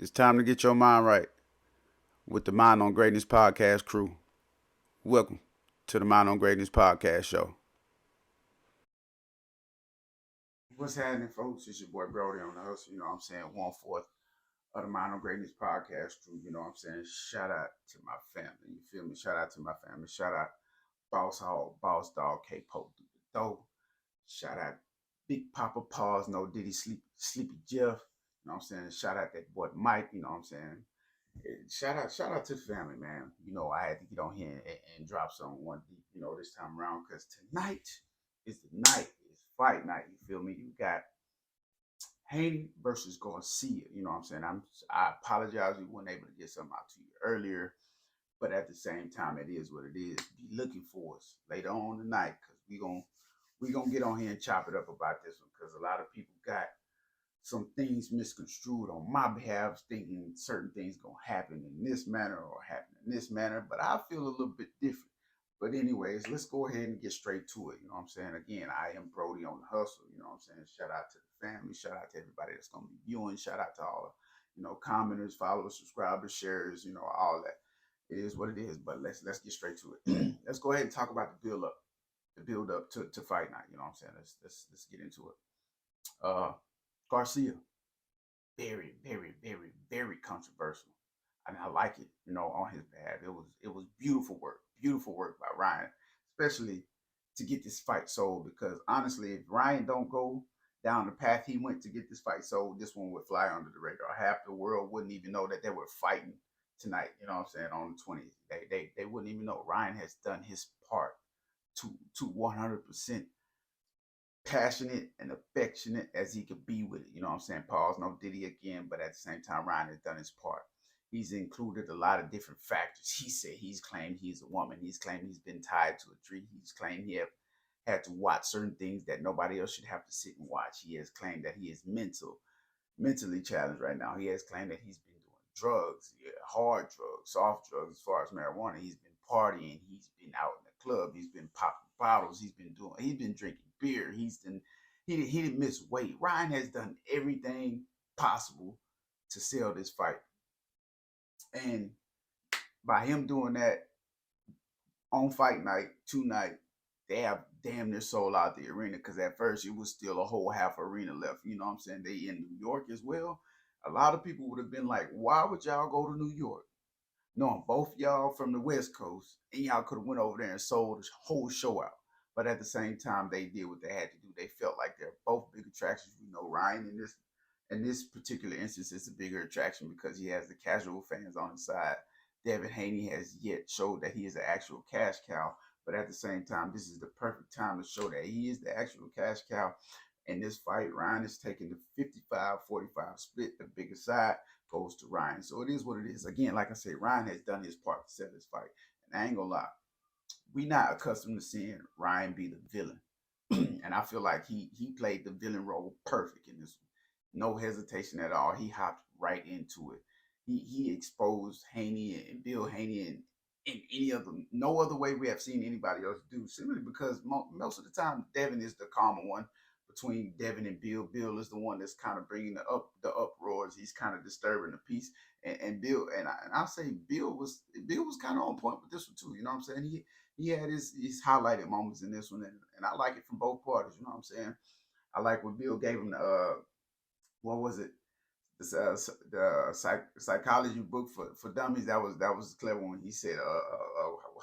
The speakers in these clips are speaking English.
It's time to get your mind right with the Mind on Greatness podcast crew. Welcome to the Mind on Greatness podcast show. What's happening, folks? It's your boy Brody on the hustle. You know what I'm saying? 1/4 of the Mind on Greatness podcast crew. You know what I'm saying? Shout out to my family. You feel me? Shout out to my family. Shout out Boss Hall, Boss Dog, K Pope, Doe. Shout out Big Papa Paws, No Diddy, Sleepy Jeff. You know what I'm saying? Shout out that boy Mike. You know what I'm saying? Shout out to the family, man. You know, I had to get on here and drop some one deep, this time around because tonight is the night. It's fight night. You feel me? You got Haney versus Garcia. You know what I'm saying? I apologize we weren't able to get something out to you earlier, but at the same time, it is what it is. Be looking for us later on tonight because we gonna get on here and chop it up about this one because a lot of people got some things misconstrued on my behalf, thinking certain things gonna happen in this manner or happen in this manner, but I feel a little bit different. But anyways, let's go ahead and get straight to it. You know what I'm saying? Again, I am Brody on the hustle. You know what I'm saying? Shout out to the family. Shout out to everybody that's gonna be viewing. Shout out to all the, commenters, followers, subscribers, shares. All that. It is what it is. But let's get straight to it. Let's go ahead and talk about the build up to fight night. You know what I'm saying? Let's get into it. Garcia, very, very, very, very controversial. And I like it, on his behalf. It was beautiful work by Ryan, especially to get this fight sold. Because honestly, if Ryan don't go down the path he went to get this fight sold, this one would fly under the radar. Half the world wouldn't even know that they were fighting tonight. You know what I'm saying? On the 20th, they wouldn't even know. Ryan has done his part to 100% passionate and affectionate as he could be with it. You know what I'm saying? Pause, no Diddy again, but at the same time, Ryan has done his part. He's included a lot of different factors. He said he's claimed he's a woman. He's claimed he's been tied to a tree. He's claimed he have had to watch certain things that nobody else should have to sit and watch. He has claimed that he is mentally challenged right now. He has claimed that he's been doing drugs, yeah, hard drugs, soft drugs, as far as marijuana. He's been partying. He's been out in the club. He's been popping bottles. He's been drinking beer. He didn't miss weight. Ryan has done everything possible to sell this fight. And by him doing that on fight night, tonight, they have damn near sold out the arena because at first it was still a whole half arena left. You know what I'm saying? They in New York as well. A lot of people would have been like, why would y'all go to New York? Knowing both y'all from the West Coast, and y'all could have went over there and sold the whole show out. But at the same time, they did what they had to do. They felt like they're both big attractions. We know Ryan in this particular instance is a bigger attraction because he has the casual fans on his side. Devin Haney has yet showed that he is an actual cash cow. But at the same time, this is the perfect time to show that he is the actual cash cow. In this fight, Ryan is taking the 55-45 split. The bigger side goes to Ryan. So it is what it is. Again, like I said, Ryan has done his part to sell this fight. And I ain't gonna lie, we not accustomed to seeing Ryan be the villain. And I feel like he played the villain role perfect in this one. No hesitation at all. He hopped right into it. He exposed Haney and Bill Haney in any other no other way we have seen anybody else do. Simply because most of the time Devin is the calmer one between Devin and Bill. Bill is the one that's kind of bringing the uproars. He's kind of disturbing the peace. And Bill and I'll say Bill was kind of on point with this one too. You know what I'm saying? He had his highlighted moments in this one, and I like it from both parties. You know what I'm saying? I like when Bill gave him the what was it? The psychology book for dummies. That was a clever one. He said,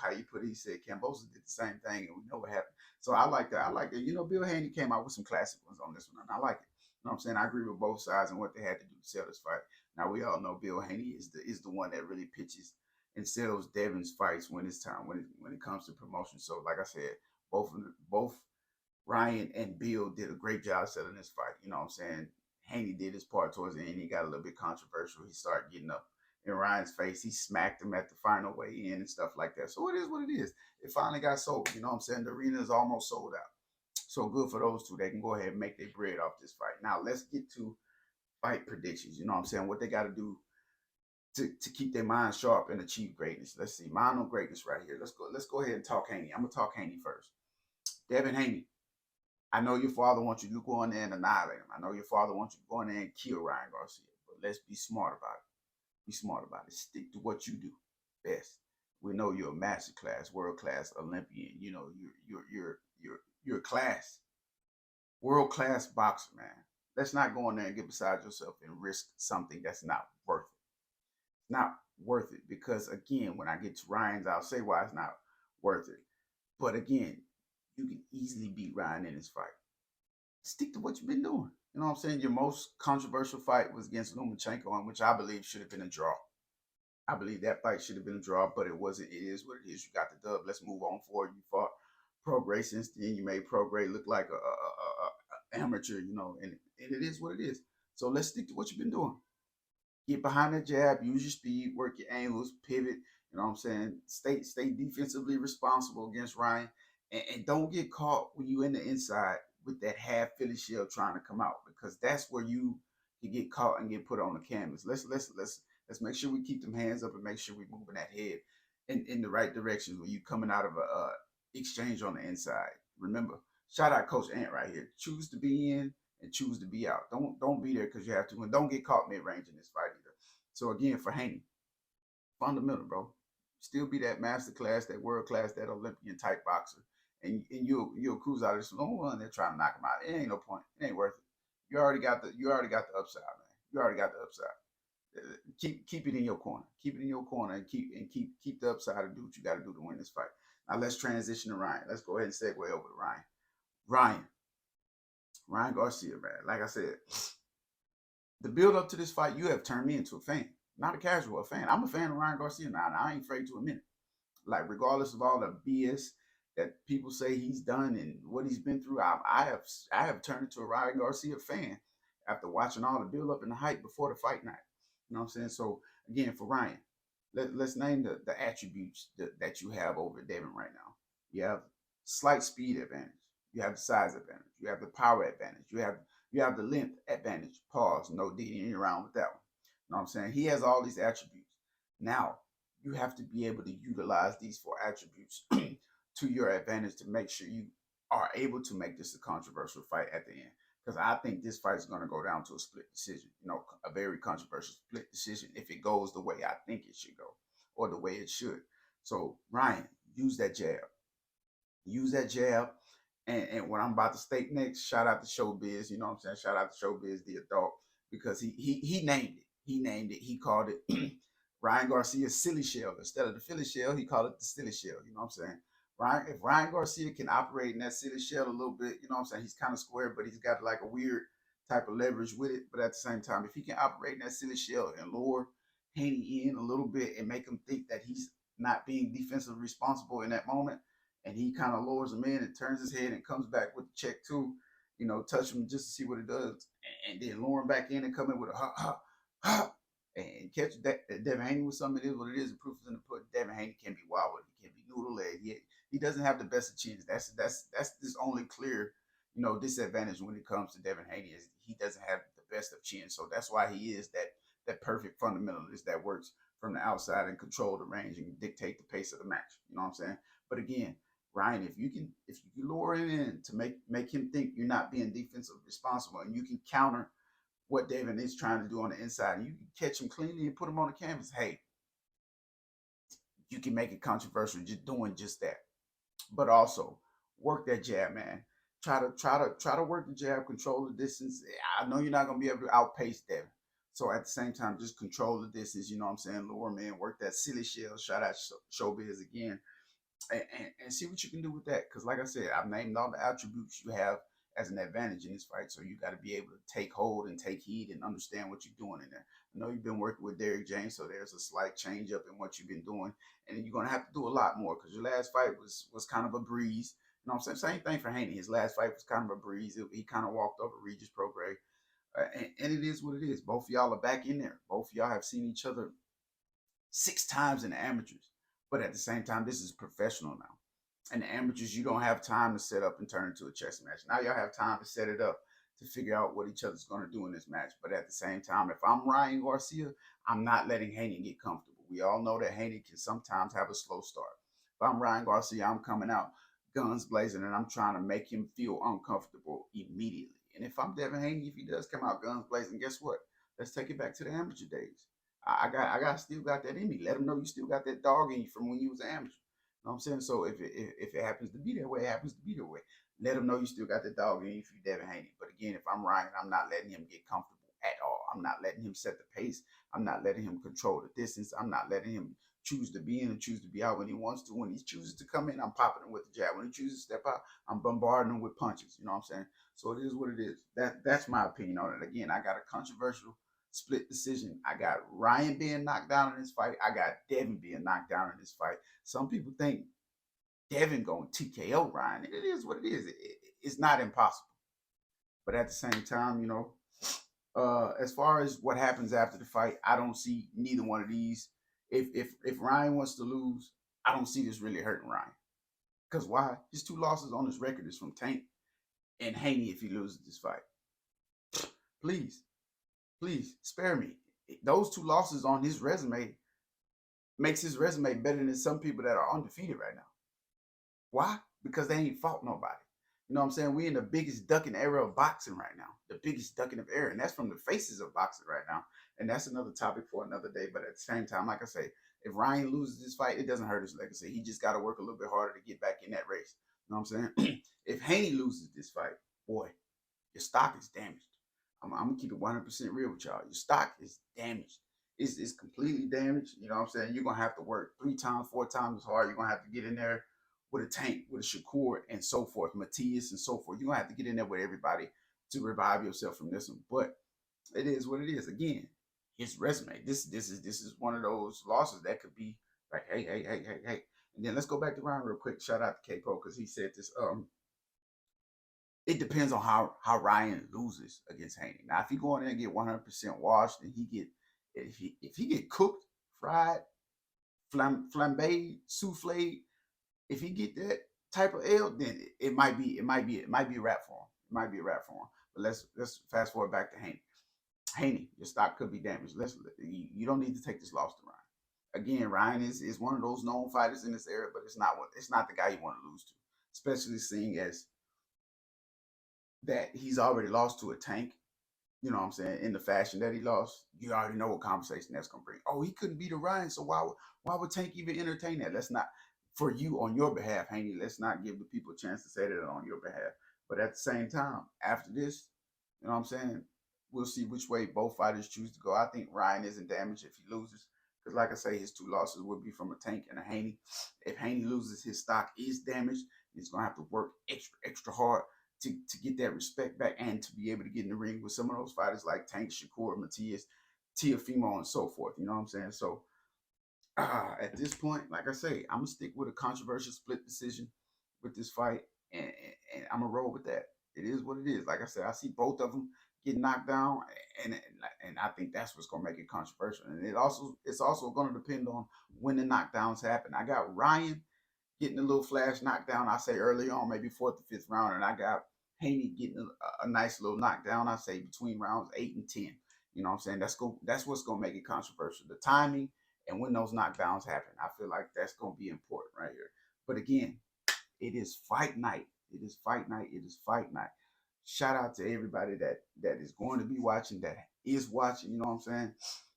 how you put it? He said Cambosa did the same thing, and we know what happened. So I like that. I like that. Bill Haney came out with some classic ones on this one, and I like it. You know what I'm saying? I agree with both sides and what they had to do to sell this fight. Now we all know Bill Haney is the one that really pitches and sells Devin's fights when it's time when it comes to promotion. So like I said, both Ryan and Bill did a great job selling this fight. You know what I'm saying? Haney did his part towards the end. He got a little bit controversial. He started getting up in Ryan's face. He smacked him at the final weigh in and stuff like that. So it is what it is. It finally got sold. You know what I'm saying? The arena is almost sold out. So good for those two. They can go ahead and make their bread off this fight. Now let's get to fight predictions. You know what I'm saying? What they got to do to keep their mind sharp and achieve greatness. Let's see. Mind on greatness right here. Let's go ahead and talk Haney. I'm gonna talk Haney first. Devin Haney. I know your father wants you to go in there and annihilate him. I know your father wants you to go in there and kill Ryan Garcia. But let's be smart about it. Be smart about it. Stick to what you do best. We know you're a master class, world class Olympian. You know you're a class, world class boxer, man. Let's not go in there and get beside yourself and risk something that's not worth it. Not worth it because again, when I get to Ryan's, I'll say why it's not worth it. But again, you can easily beat Ryan in this fight. Stick to what you've been doing. You know what I'm saying? Your most controversial fight was against Lomachenko, in which I believe should have been a draw. I believe that fight should have been a draw, but it wasn't. It is what it is. You got the dub. Let's move on forward. You fought Prograis since then. You made Prograis look like a amateur, you know, and it is what it is. So let's stick to what you've been doing. Get behind the jab, use your speed, work your angles, pivot. You know what I'm saying? Stay defensively responsible against Ryan, and don't get caught when you in the inside with that half Philly shell trying to come out because that's where you get caught and get put on the canvas. Let's make sure we keep them hands up and make sure we're moving that head in the right direction when you coming out of a exchange on the inside. Remember, shout out Coach Ant right here. Choose to be in and choose to be out. Don't be there because you have to, and don't get caught mid range in this fight either. So again, for Haney, fundamental, bro. Still be that master class, that world class, that Olympian type boxer, and you'll cruise out of this long run. They're trying to knock him out. It ain't no point. It ain't worth it. You already got the upside, man. You already got the upside. Keep it in your corner. Keep it in your corner and keep the upside and do what you got to do to win this fight. Now let's transition to Ryan. Let's go ahead and segue over to Ryan. Ryan. Ryan Garcia, man. Like I said, the build up to this fight, you have turned me into a fan. Not a casual, a fan. I'm a fan of Ryan Garcia now, and I ain't afraid to admit it. Like, regardless of all the BS that people say he's done and what he's been through, I have turned into a Ryan Garcia fan after watching all the build up and the hype before the fight night. You know what I'm saying? So again, for Ryan, let's name the attributes that you have over Devin right now. You have slight speed advantage. You have the size advantage. You have the power advantage. You have the length advantage. Pause. No DDing around with that one. You know what I'm saying? He has all these attributes. Now you have to be able to utilize these four attributes to your advantage to make sure you are able to make this a controversial fight at the end. Because I think this fight is going to go down to a split decision, you know, a very controversial split decision if it goes the way I think it should go or the way it should. So, Ryan, use that jab. Use that jab. And what I'm about to state next, shout out to Showbiz, you know what I'm saying? Shout out to Showbiz, the adult, because he named it. He named it. He called it Ryan Garcia's silly shell. Instead of the Philly shell, he called it the silly shell. You know what I'm saying? If Ryan Garcia can operate in that silly shell a little bit, you know what I'm saying? He's kind of square, but he's got like a weird type of leverage with it. But at the same time, if he can operate in that silly shell and lure Haney in a little bit and make him think that he's not being defensively responsible in that moment, and he kind of lowers him in and turns his head and comes back with the check too, you know, touch him just to see what it does, and then lure him back in and come in with a ha ha ha and catch Devin Haney with something. It is what it is. The proof is in the pudding. Devin Haney can be wild with it. He can be noodle leg. He doesn't have the best of chins. That's his only clear, you know, disadvantage when it comes to Devin Haney is he doesn't have the best of chins. So that's why he is that perfect fundamentalist that works from the outside and control the range and dictate the pace of the match. You know what I'm saying? But again, Ryan, if you can lure him in to make him think you're not being defensively responsible and you can counter what Devin is trying to do on the inside and you can catch him cleanly and put him on the canvas, hey, you can make it controversial just doing just that. But also work that jab, man. Try to work the jab, control the distance. I know you're not gonna be able to outpace Devin. So at the same time, just control the distance. You know what I'm saying? Lure man, work that silly shell. Shout out Showbiz again, and see what you can do with that. Because like I said, I've named all the attributes you have as an advantage in this fight. So you got to be able to take hold and take heed and understand what you're doing in there. I know you've been working with Derrick James, so there's a slight change up in what you've been doing, and you're gonna have to do a lot more because your last fight was kind of a breeze. You know what I'm saying? Same thing for Haney. His last fight was kind of a breeze. He kind of walked over Regis Prograis. And it is what it is. Both of y'all are back in there. Both of y'all have seen each other 6 times in the amateurs. But at the same time, this is professional now. And the amateurs, you don't have time to set up and turn into a chess match. Now y'all have time to set it up to figure out what each other's going to do in this match. But at the same time, if I'm Ryan Garcia, I'm not letting Haney get comfortable. We all know that Haney can sometimes have a slow start. If I'm Ryan Garcia, I'm coming out guns blazing and I'm trying to make him feel uncomfortable immediately. And if I'm Devin Haney, if he does come out guns blazing, guess what? Let's take it back to the amateur days. I still got that in me. Let them know you still got that dog in you from when you was an amateur. You know what I'm saying? So if it happens to be that way, it happens to be that way. Let them know you still got that dog in you if you Devin Haney. But again, if I'm Ryan, I'm not letting him get comfortable at all. I'm not letting him set the pace. I'm not letting him control the distance. I'm not letting him choose to be in and choose to be out when he wants to. When he chooses to come in, I'm popping him with the jab. When he chooses to step out, I'm bombarding him with punches. You know what I'm saying? So it is what it is. That's my opinion on it. Again, I got a controversial split decision. I got Ryan being knocked down in this fight. I got Devin being knocked down in this fight. Some people think Devin going TKO Ryan. It is what it is. It's not impossible. But at the same time, as far as what happens after the fight, I don't see neither one of these. If Ryan wants to lose, I don't see this really hurting Ryan. Because why? His two losses on his record is from Tank and Haney if he loses this fight. Please, please spare me. Those two losses on his resume makes his resume better than some people that are undefeated right now. Why? Because they ain't fought nobody. You know what I'm saying? We in the biggest ducking era of boxing right now. The biggest ducking of era. And that's from the faces of boxing right now. And that's another topic for another day. But at the same time, like I say, if Ryan loses this fight, it doesn't hurt his legacy. He just got to work a little bit harder to get back in that race. You know what I'm saying? If Haney loses this fight, boy, your stock is damaged. I'm gonna keep it 100% real with y'all. Your stock is damaged. It's completely damaged. You know what I'm saying? You're gonna have to work 3 times, 4 times as hard. You're gonna have to get in there with a Tank, with a Shakur, and so forth, Matias, and so forth. You're gonna have to get in there with everybody to revive yourself from this one. But it is what it is. Again, his resume. This is one of those losses that could be like, hey. And then let's go back to Ryan real quick. Shout out to K-Pro because he said this. It depends on how Ryan loses against Haney. Now, if he go in there and get 100% washed, and if he get cooked, fried, flambéed, souffled, if he get that type of L, then it might be a wrap for him. It might be a wrap for him. But let's fast forward back to Haney. Haney, your stock could be damaged. You don't need to take this loss to Ryan. Again, Ryan is one of those known fighters in this area, but it's not the guy you want to lose to, especially seeing as that he's already lost to a Tank. You know what I'm saying? In the fashion that he lost, you already know what conversation that's gonna bring. Oh, he couldn't beat Orion, so why would Tank even entertain that? Let's not, for you on your behalf, Haney. Let's not give the people a chance to say that on your behalf. But at the same time, after this, you know what I'm saying? We'll see which way both fighters choose to go. I think Ryan isn't damaged if he loses. Because like I say, his two losses would be from a Tank and a Haney. If Haney loses, his stock is damaged. He's gonna have to work extra hard to get that respect back and to be able to get in the ring with some of those fighters like Tank, Shakur, Matias, Tiafimo, and so forth. You know what I'm saying? So at this point, like I say, I'm gonna stick with a controversial split decision with this fight, and I'm gonna roll with that. It is what it is. Like I said, I see both of them get knocked down, and I think that's what's gonna make it controversial. And it's also gonna depend on when the knockdowns happen. I got Ryan getting a little flash knockdown, I say early on, maybe fourth or fifth round, and I got Haney getting a nice little knockdown, I say between rounds 8 and 10. You know what I'm saying? That's what's gonna make it controversial. The timing and when those knockdowns happen. I feel like that's gonna be important right here. But again, it is fight night. It is fight night. It is fight night. Shout out to everybody that is going to be watching, that is watching. You know what I'm saying?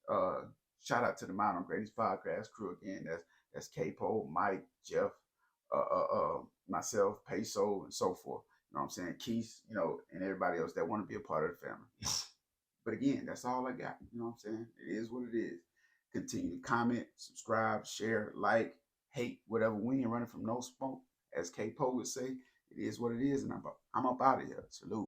Uh, Shout out to the Mountain Greatest Podcast crew again. That's K-Po, Mike, Jeff, myself, Peso, and so forth. You know what I'm saying? Keith, and everybody else that want to be a part of the family. But again, that's all I got. You know what I'm saying? It is what it is. Continue to comment, subscribe, share, like, hate, whatever. We ain't running from no smoke. As K-Po would say, it is what it is, and I'm up out of here. Salute.